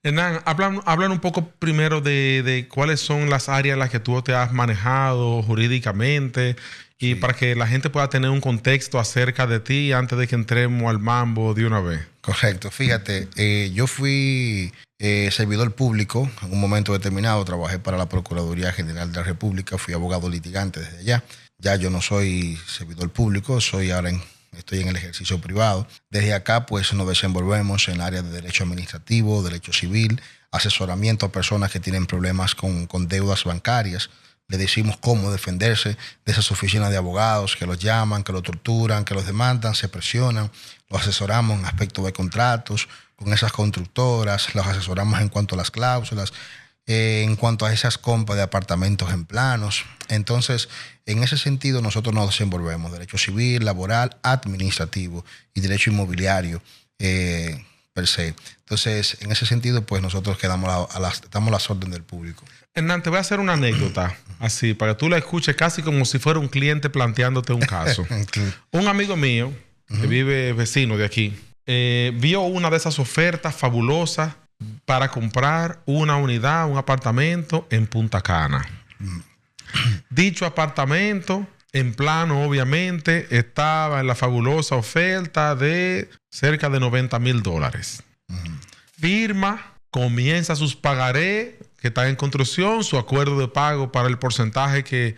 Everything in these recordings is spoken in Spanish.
Hernán, hablan un poco primero de cuáles son las áreas en las que tú te has manejado jurídicamente y Sí, para que la gente pueda tener un contexto acerca de ti antes de que entremos al mambo de una vez. correcto. Fíjate, yo fui servidor público en un momento determinado. Trabajé para la Procuraduría General de la República. Fui abogado litigante desde allá. Ya yo no soy servidor público, estoy en el ejercicio privado. Desde acá, pues nos desenvolvemos en el área de derecho administrativo, derecho civil, asesoramiento a personas que tienen problemas con deudas bancarias. Le decimos cómo defenderse de esas oficinas de abogados que los llaman, que los torturan, que los demandan, se presionan. Los asesoramos en aspectos de contratos con esas constructoras, los asesoramos en cuanto a las cláusulas, en cuanto a esas compras de apartamentos en planos. Entonces, en ese sentido, nosotros nos desenvolvemos derecho civil, laboral, administrativo y derecho inmobiliario per se. Entonces, en ese sentido, pues nosotros damos las órdenes del público. Hernán, te voy a hacer una anécdota, así, para que tú la escuches casi como si fuera un cliente planteándote un caso. Un amigo mío, que vive vecino de aquí, vio una de esas ofertas fabulosas para comprar una unidad, un apartamento en Punta Cana. Dicho apartamento, en plano, obviamente, estaba en la fabulosa oferta de cerca de $90,000. Firma, comienza sus pagarés que están en construcción, su acuerdo de pago para el porcentaje que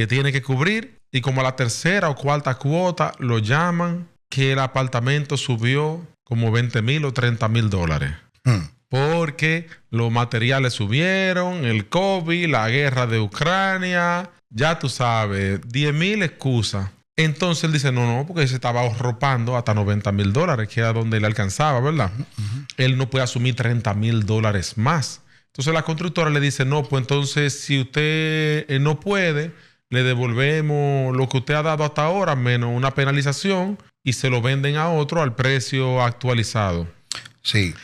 tiene que cubrir, y como a la tercera o cuarta cuota lo llaman que el apartamento subió como $20,000 o $30,000. Porque los materiales subieron, el COVID, la guerra de Ucrania, ya tú sabes, 10,000 excusas. Entonces él dice, no, porque se estaba arropando hasta $90,000, que era donde le alcanzaba, ¿verdad? Él no puede asumir $30,000 más. Entonces la constructora le dice, no, pues entonces si usted no puede, le devolvemos lo que usted ha dado hasta ahora, menos una penalización, y se lo venden a otro al precio actualizado. Sí.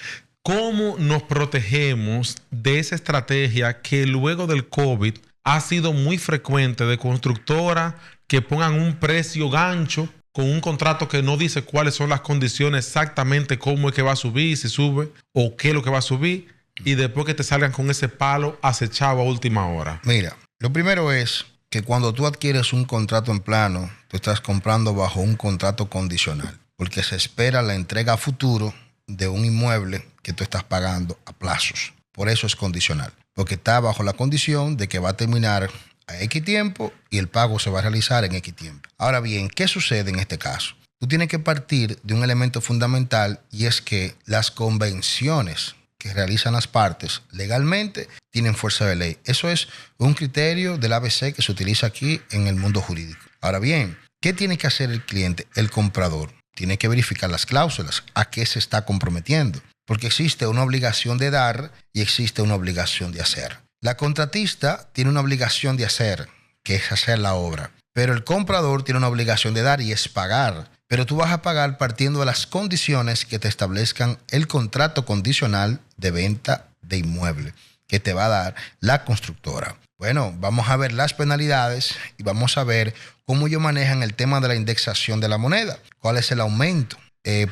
¿Cómo nos protegemos de esa estrategia que luego del COVID ha sido muy frecuente de constructoras que pongan un precio gancho con un contrato que no dice cuáles son las condiciones exactamente, cómo es que va a subir, si sube o qué es lo que va a subir, y después que te salgan con ese palo acechado a última hora? Mira, lo primero es que cuando tú adquieres un contrato en plano, tú estás comprando bajo un contrato condicional, porque se espera la entrega a futuro de un inmueble que tú estás pagando a plazos. Por eso es condicional, porque está bajo la condición de que va a terminar a X tiempo y el pago se va a realizar en X tiempo. Ahora bien, ¿qué sucede en este caso? Tú tienes que partir de un elemento fundamental, y es que las convenciones que realizan las partes legalmente tienen fuerza de ley. Eso es un criterio del ABC que se utiliza aquí en el mundo jurídico. Ahora bien, ¿qué tiene que hacer el cliente, el comprador? Tiene que verificar las cláusulas, a qué se está comprometiendo, porque existe una obligación de dar y existe una obligación de hacer. La contratista tiene una obligación de hacer, que es hacer la obra, pero el comprador tiene una obligación de dar y es pagar. Pero tú vas a pagar partiendo de las condiciones que te establezcan el contrato condicional de venta de inmueble que te va a dar la constructora. Bueno, vamos a ver las penalidades y vamos a ver cómo ellos manejan el tema de la indexación de la moneda. ¿Cuál es el aumento?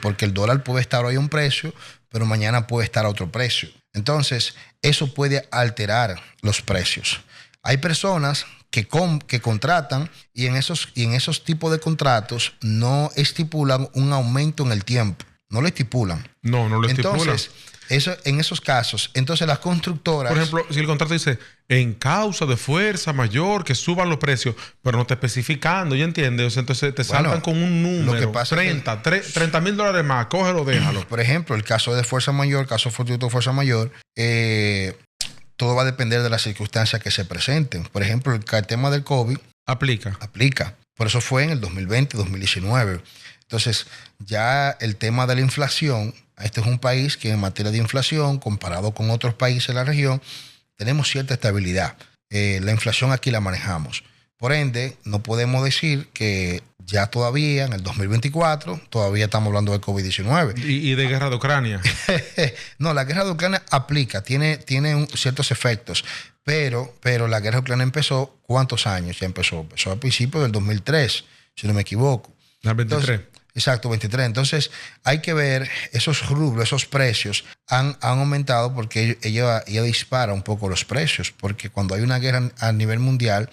Porque el dólar puede estar hoy a un precio, pero mañana puede estar a otro precio. Entonces, eso puede alterar los precios. Hay personas que contratan y en esos tipos de contratos no estipulan un aumento en el tiempo. No lo estipulan. No lo estipulan. Entonces, en esos casos, entonces las constructoras... Por ejemplo, si el contrato dice, en causa de fuerza mayor, que suban los precios, pero no está especificando, ¿ya entiendes? O sea, entonces te saltan con un número, lo que pasa $30,000 más, cógelo, déjalo. Por ejemplo, el caso de fuerza mayor, caso fortuito de fuerza mayor, todo va a depender de las circunstancias que se presenten. Por ejemplo, el tema del COVID Aplica. Por eso fue en el 2020, 2019. Entonces, ya el tema de la inflación, este es un país que en materia de inflación, comparado con otros países de la región, tenemos cierta estabilidad. La inflación aquí la manejamos. Por ende, no podemos decir que ya todavía, en el 2024, todavía estamos hablando del COVID-19. ¿Y de guerra de Ucrania? No, la guerra de Ucrania aplica, tiene ciertos efectos, pero la guerra de Ucrania empezó, ¿cuántos años ya empezó? Empezó a principios del 2003, si no me equivoco. ¿El 23? Exacto, 23. Entonces, hay que ver esos rubros, esos precios han aumentado porque ella dispara un poco los precios, porque cuando hay una guerra a nivel mundial,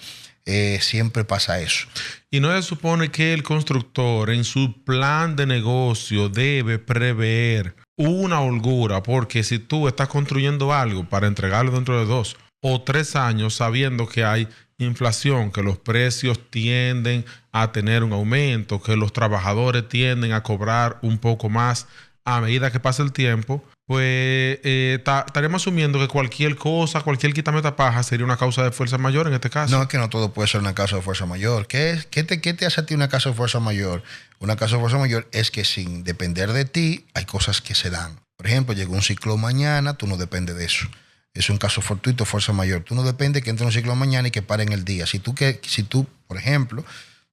siempre pasa eso. Y no se supone que el constructor en su plan de negocio debe prever una holgura, porque si tú estás construyendo algo para entregarlo dentro de 2 o 3 años sabiendo que hay inflación, que los precios tienden a tener un aumento, que los trabajadores tienden a cobrar un poco más a medida que pasa el tiempo, pues estaremos asumiendo que cualquier cosa, cualquier quitametapaja sería una causa de fuerza mayor en este caso. No, es que no todo puede ser una causa de fuerza mayor. ¿Qué te hace a ti una causa de fuerza mayor? Una causa de fuerza mayor es que sin depender de ti, hay cosas que se dan. Por ejemplo, llegó un ciclo mañana, tú no dependes de eso. Es un caso fortuito, fuerza mayor. Tú no dependes que entre un ciclo mañana y que pare en el día. Si tú, por ejemplo,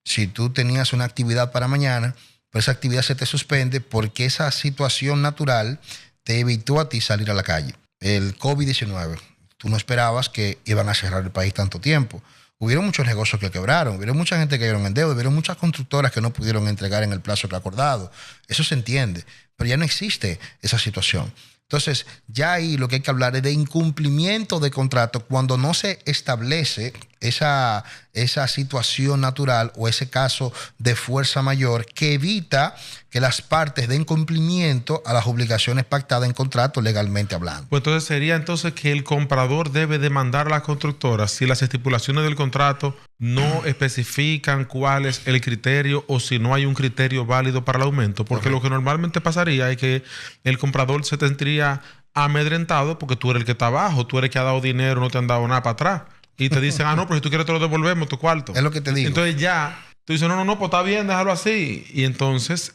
si tú tenías una actividad para mañana, pero esa actividad se te suspende porque esa situación natural te evitó a ti salir a la calle. El COVID-19, tú no esperabas que iban a cerrar el país tanto tiempo. Hubieron muchos negocios que quebraron, hubieron mucha gente que cayeron en deuda, hubieron muchas constructoras que no pudieron entregar en el plazo que acordado. Eso se entiende, pero ya no existe esa situación. Entonces, ya ahí lo que hay que hablar es de incumplimiento de contrato cuando no se establece esa situación natural o ese caso de fuerza mayor que evita que las partes den cumplimiento a las obligaciones pactadas en contrato legalmente hablando. Pues entonces sería que el comprador debe demandar a la constructora si las estipulaciones del contrato no especifican cuál es el criterio o si no hay un criterio válido para el aumento. Porque lo que normalmente pasaría es que el comprador se tendría amedrentado porque tú eres el que está abajo, tú eres el que ha dado dinero, no te han dado nada para atrás. Y te dicen, no, pero si tú quieres te lo devolvemos, tu cuarto. Es lo que te digo. Entonces ya, tú dices, no, pues está bien, déjalo así. Y entonces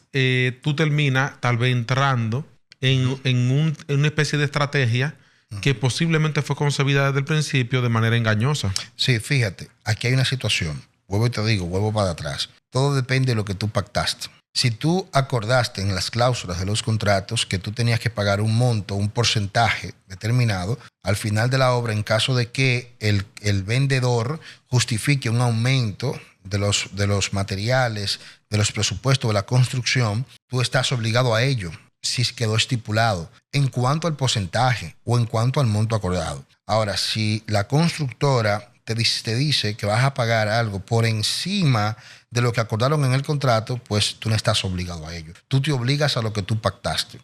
tú terminas tal vez entrando en una especie de estrategia que posiblemente fue concebida desde el principio de manera engañosa. Sí, fíjate, aquí hay una situación. Vuelvo y te digo, vuelvo para atrás. Todo depende de lo que tú pactaste. Si tú acordaste en las cláusulas de los contratos que tú tenías que pagar un monto, un porcentaje determinado, al final de la obra, en caso de que el vendedor justifique un aumento de los materiales, de los presupuestos de la construcción, tú estás obligado a ello, si quedó estipulado, en cuanto al porcentaje o en cuanto al monto acordado. Ahora, si la constructora te dice que vas a pagar algo por encima de lo que acordaron en el contrato, pues tú no estás obligado a ello. Tú te obligas a lo que tú pactaste.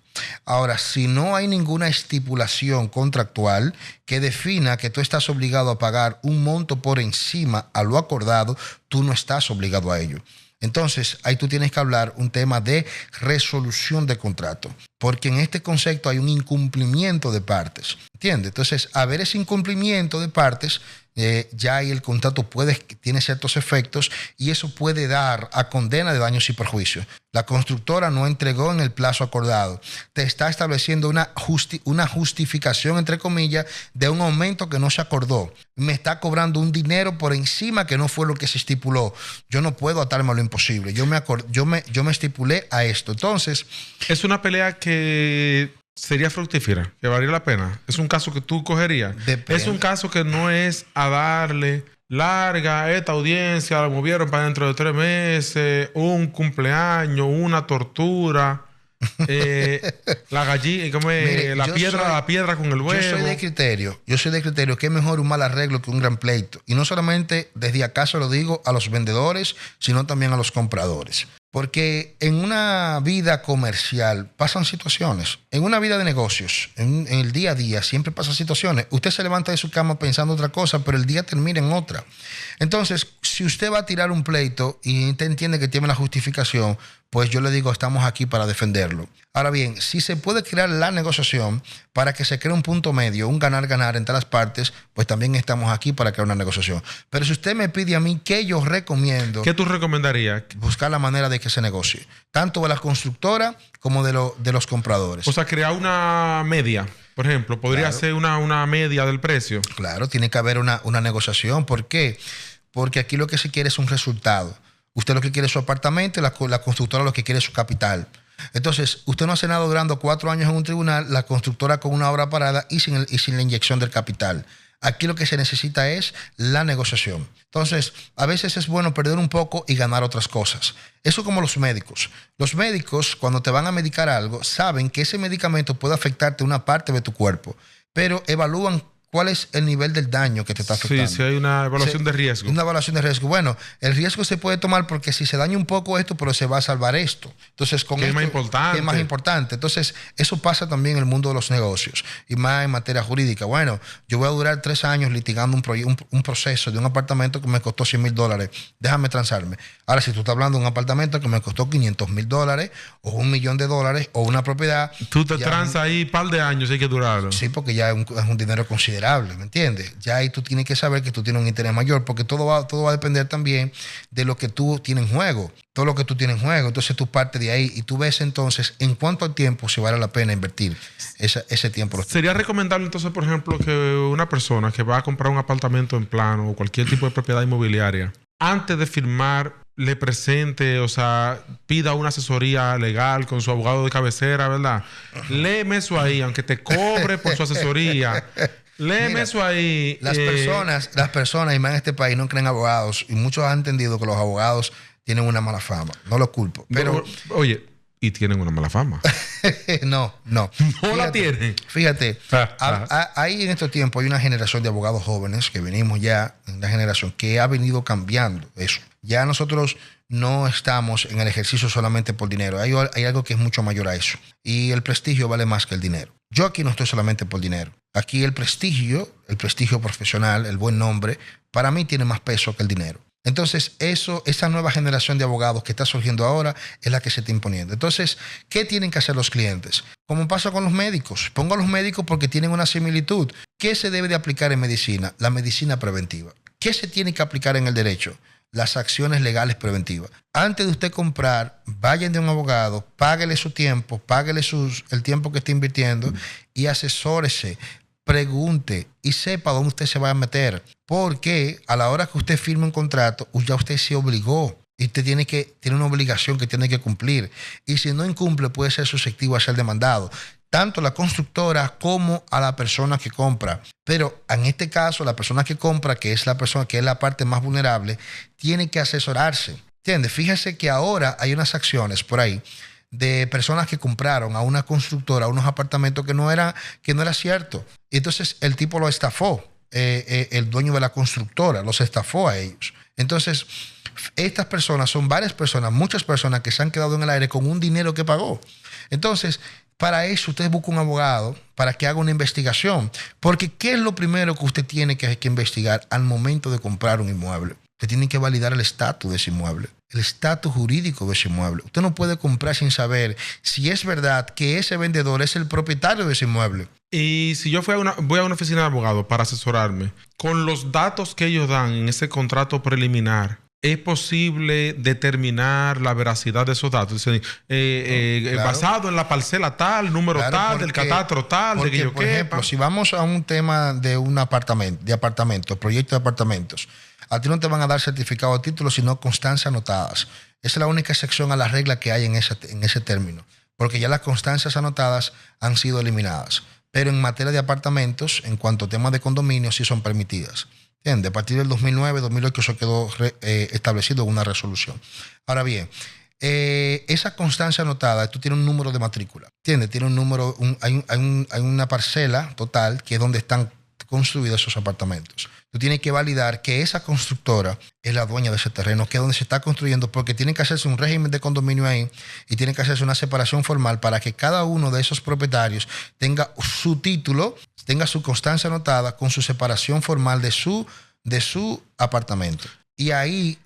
Ahora, si no hay ninguna estipulación contractual que defina que tú estás obligado a pagar un monto por encima a lo acordado, tú no estás obligado a ello. Entonces, ahí tú tienes que hablar un tema de resolución de contrato, porque en este concepto hay un incumplimiento de partes, ¿entiendes? Entonces, a ver ese incumplimiento de partes, ya ahí el contrato tiene ciertos efectos y eso puede dar a condena de daños y perjuicios. La constructora no entregó en el plazo acordado. Te está estableciendo una justificación, entre comillas, de un aumento que no se acordó. Me está cobrando un dinero por encima que no fue lo que se estipuló. Yo no puedo atarme a lo imposible. Yo me estipulé a esto. Entonces, es una pelea que sería fructífera, que valdría la pena. Es un caso que tú cogerías. Depende. Es un caso que no es a darle larga, esta audiencia la movieron para dentro de 3 meses, un cumpleaños, una tortura, la gallina, Mire, la piedra con el huevo. Yo soy de criterio que es mejor un mal arreglo que un gran pleito. Y no solamente desde acá se lo digo a los vendedores, sino también a los compradores. Porque en una vida comercial pasan situaciones. En una vida de negocios, en el día a día, siempre pasan situaciones. Usted se levanta de su cama pensando otra cosa, pero el día termina en otra. Entonces, si usted va a tirar un pleito y usted entiende que tiene la justificación, pues yo le digo, estamos aquí para defenderlo. Ahora bien, si se puede crear la negociación para que se cree un punto medio, un ganar-ganar entre las partes, pues también estamos aquí para crear una negociación. Pero si usted me pide a mí, ¿qué yo recomiendo? ¿Qué tú recomendarías? Buscar la manera de que se negocie, tanto de la constructora como de los compradores. O sea, crear una media, por ejemplo, podría ser una media del precio. Claro, tiene que haber una negociación. ¿Por qué? Porque aquí lo que se quiere es un resultado. Usted lo que quiere es su apartamento y la constructora lo que quiere es su capital. Entonces, usted no hace nada durando 4 años en un tribunal, la constructora con una obra parada y sin la inyección del capital. Aquí lo que se necesita es la negociación. Entonces, a veces es bueno perder un poco y ganar otras cosas. Eso como los médicos. Los médicos, cuando te van a medicar algo, saben que ese medicamento puede afectarte una parte de tu cuerpo, pero evalúan cuál es el nivel del daño que te está afectando. Sí, sí hay una evaluación de riesgo. Una evaluación de riesgo. Bueno, el riesgo se puede tomar porque si se daña un poco esto, pero se va a salvar esto. Entonces, con esto, es más importante. ¿qué es más importante? Entonces, eso pasa también en el mundo de los negocios y más en materia jurídica. Bueno, yo voy a durar 3 años litigando un proceso de un apartamento que me costó $100,000. Déjame transarme. Ahora, si tú estás hablando de un apartamento que me costó $500,000 o $1,000,000 o una propiedad. Tú te transas ahí un par de años y hay que durarlo. Sí, porque ya es un dinero considerable. ¿Me entiendes? Ya ahí tú tienes que saber que tú tienes un interés mayor, porque todo va a depender también de lo que tú tienes en juego, todo lo que tú tienes en juego. Entonces tú partes de ahí y tú ves entonces en cuánto al tiempo se vale la pena invertir ese tiempo. ¿Sería recomendable entonces, por ejemplo, que una persona que va a comprar un apartamento en plano o cualquier tipo de propiedad inmobiliaria, antes de firmar, le presente, o sea, pida una asesoría legal con su abogado de cabecera, ¿verdad? Léeme eso ahí, aunque te cobre por su asesoría. Léeme eso ahí. Las personas, y más en este país, no creen abogados. Y muchos han entendido que los abogados tienen una mala fama. No los culpo. Pero, oye, y tienen una mala fama. No. No la tienen. Fíjate, ahí en estos tiempos hay una generación de abogados jóvenes que venimos ya, una generación que ha venido cambiando eso. Ya nosotros no estamos en el ejercicio solamente por dinero. Hay algo que es mucho mayor a eso. Y el prestigio vale más que el dinero. Yo aquí no estoy solamente por dinero. Aquí el prestigio profesional, el buen nombre, para mí tiene más peso que el dinero. Entonces, esa nueva generación de abogados que está surgiendo ahora es la que se está imponiendo. Entonces, ¿qué tienen que hacer los clientes? Como pasa con los médicos. Pongo a los médicos porque tienen una similitud. ¿Qué se debe de aplicar en medicina? La medicina preventiva. ¿Qué se tiene que aplicar en el derecho? Las acciones legales preventivas. Antes de usted comprar, vayan de un abogado, páguele su tiempo, páguele el tiempo que está invirtiendo y asesórese, pregunte y sepa dónde usted se va a meter. Porque a la hora que usted firme un contrato, ya usted se obligó y usted tiene una obligación que tiene que cumplir. Y si no incumple, puede ser susceptible a ser demandado. Tanto la constructora como a la persona que compra. Pero en este caso, la persona que compra, que es la parte más vulnerable, tiene que asesorarse. ¿Entiendes? Fíjese que ahora hay unas acciones por ahí de personas que compraron a una constructora unos apartamentos que no era cierto. Y entonces el tipo lo estafó. El dueño de la constructora los estafó a ellos. Entonces, estas personas son muchas personas que se han quedado en el aire con un dinero que pagó. Entonces, para eso usted busca un abogado para que haga una investigación. Porque ¿qué es lo primero que usted tiene que investigar al momento de comprar un inmueble? Usted tiene que validar el estatus de ese inmueble, el estatus jurídico de ese inmueble. Usted no puede comprar sin saber si es verdad que ese vendedor es el propietario de ese inmueble. Y si yo voy a una oficina de abogados para asesorarme, con los datos que ellos dan en ese contrato preliminar, ¿es posible determinar la veracidad de esos datos? Claro. Basado en la parcela tal, número tal, del catastro tal, porque, de que yo por ejemplo, si vamos a un tema de un apartamento, proyecto de apartamentos, a ti no te van a dar certificado de título, sino constancias anotadas. Esa es la única excepción a la regla que hay en ese término, porque ya las constancias anotadas han sido eliminadas. Pero en materia de apartamentos, en cuanto a temas de condominio, sí son permitidas. ¿Entiendes? A partir del 2009, 2008, eso quedó establecido en una resolución. Ahora bien, esa constancia anotada, tú tienes un número de matrícula. ¿Entiendes? Tiene un número, hay una parcela total que es donde están construidos esos apartamentos. Tú tienes que validar que esa constructora es la dueña de ese terreno, que es donde se está construyendo, porque tiene que hacerse un régimen de condominio ahí y tiene que hacerse una separación formal para que cada uno de esos propietarios tenga su título, tenga su constancia anotada con su separación formal de su apartamento. Y ahí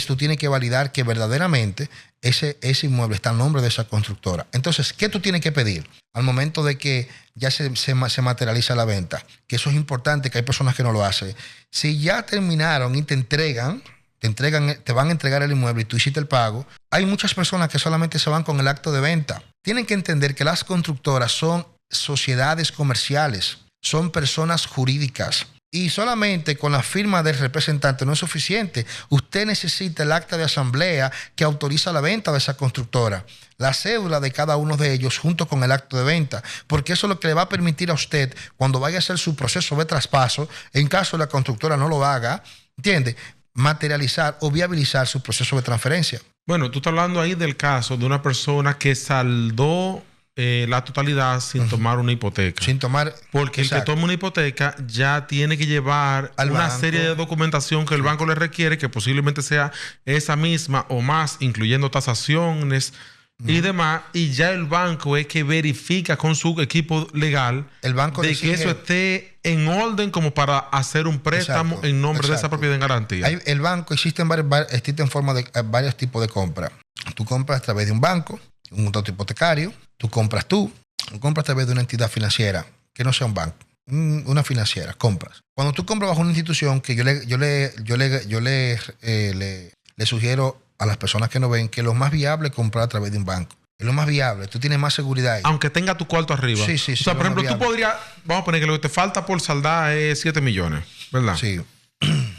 tú tienes que validar que verdaderamente ese inmueble está a nombre de esa constructora. Entonces, ¿qué tú tienes que pedir al momento de que ya se materializa la venta? Que eso es importante, que hay personas que no lo hacen. Si ya terminaron y te van a entregar el inmueble y tú hiciste el pago, hay muchas personas que solamente se van con el acto de venta. Tienen que entender que las constructoras son sociedades comerciales, son personas jurídicas. Y solamente con la firma del representante no es suficiente. Usted necesita el acta de asamblea que autoriza la venta de esa constructora, la cédula de cada uno de ellos junto con el acto de venta, porque eso es lo que le va a permitir a usted, cuando vaya a hacer su proceso de traspaso, en caso la constructora no lo haga, ¿entiende?, materializar o viabilizar su proceso de transferencia. Bueno, tú estás hablando ahí del caso de una persona que saldó la totalidad sin tomar una hipoteca. Sin tomar... Porque exacto. el que toma una hipoteca ya tiene que llevar al una banco, serie de documentación que el banco le requiere, que posiblemente sea esa misma o más, incluyendo tasaciones y demás. Y ya el banco es que verifica con su equipo legal el banco de que eso esté en orden como para hacer un préstamo, exacto, en nombre de esa propiedad en garantía. El banco, existen varios tipos de compra. Tú compras a través de un banco, un contrato hipotecario. Tú compras a través de una entidad financiera, que no sea un banco, una financiera, compras. Cuando tú compras bajo una institución, que yo le sugiero a las personas que nos ven que lo más viable es comprar a través de un banco. Es lo más viable, tú tienes más seguridad ahí. Aunque tenga tu cuarto arriba. Sí, sí, sí. O sea, por ejemplo, tú podrías, vamos a poner que lo que te falta por saldar es 7 millones, ¿verdad? Sí.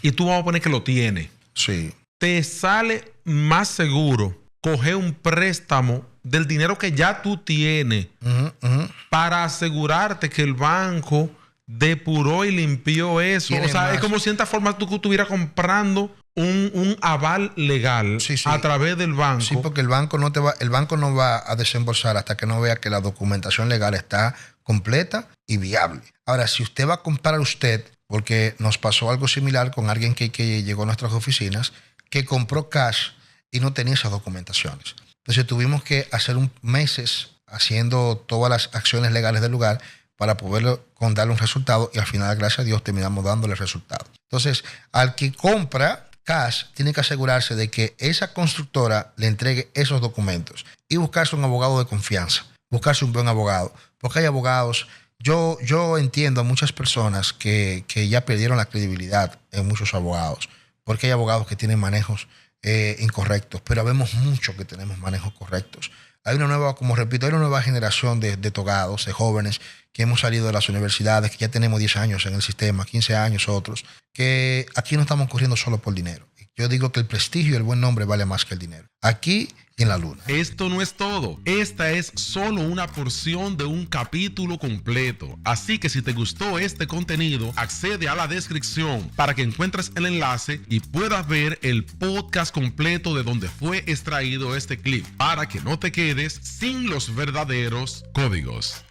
Y tú vamos a poner que lo tienes. Sí. Te sale más seguro coger un préstamo del dinero que ya tú tienes para asegurarte que el banco depuró y limpió eso. O sea, es como si en esta forma tú estuvieras comprando un aval legal a través del banco. Sí, porque el banco no va a desembolsar hasta que no vea que la documentación legal está completa y viable. Ahora, si usted va a comprar porque nos pasó algo similar con alguien que llegó a nuestras oficinas, que compró cash y no tenía esas documentaciones. Entonces tuvimos que hacer meses haciendo todas las acciones legales del lugar para poder darle un resultado, y al final, gracias a Dios, terminamos dándole el resultado. Entonces, al que compra cash, tiene que asegurarse de que esa constructora le entregue esos documentos y buscarse un abogado de confianza, buscarse un buen abogado, porque hay abogados. Yo entiendo a muchas personas que ya perdieron la credibilidad en muchos abogados, porque hay abogados que tienen manejos incorrectos, pero vemos mucho que tenemos manejos correctos. Hay una nueva generación de togados, de jóvenes que hemos salido de las universidades, que ya tenemos 10 años en el sistema, 15 años otros, que aquí no estamos corriendo solo por dinero. Yo digo que el prestigio y el buen nombre vale más que el dinero. Aquí y en la luna. Esto no es todo. Esta es solo una porción de un capítulo completo. Así que si te gustó este contenido, accede a la descripción para que encuentres el enlace y puedas ver el podcast completo de donde fue extraído este clip, para que no te quedes sin los verdaderos códigos.